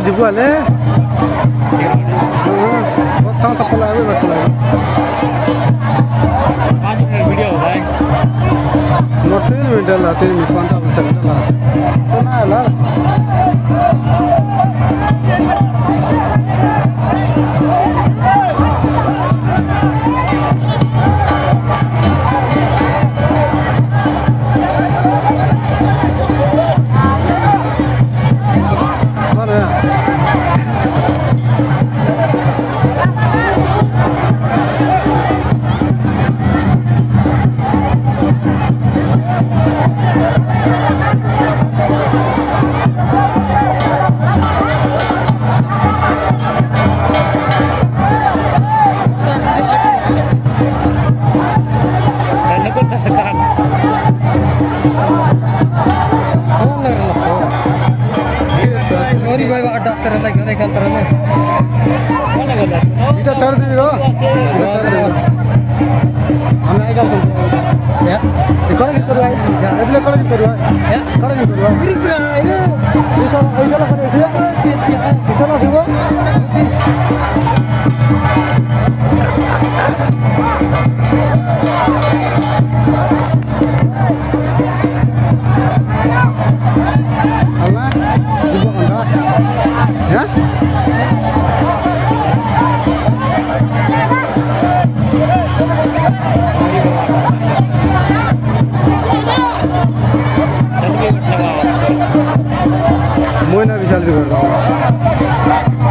जिबु आले बहुत सांस अपन लगा भी बैठ लगा 5 मिनट वीडियो होता है नोट 3 मिनट ला 3 मिनट 5 सेकंड ला तो ना ला Sorry boy, ada dokter lagi orang kantor ni. mana gula kita chhod dibi ro हम आएगा बोल Ya, कौन की करवा है એટલે कौन की करवा ya. कौन की करवा Beri berapa ini? ऐसा ऐसा करे ऐसा ऐसा ना दियो Allah jibo anda ya मोइना विशाल भी करता हूँ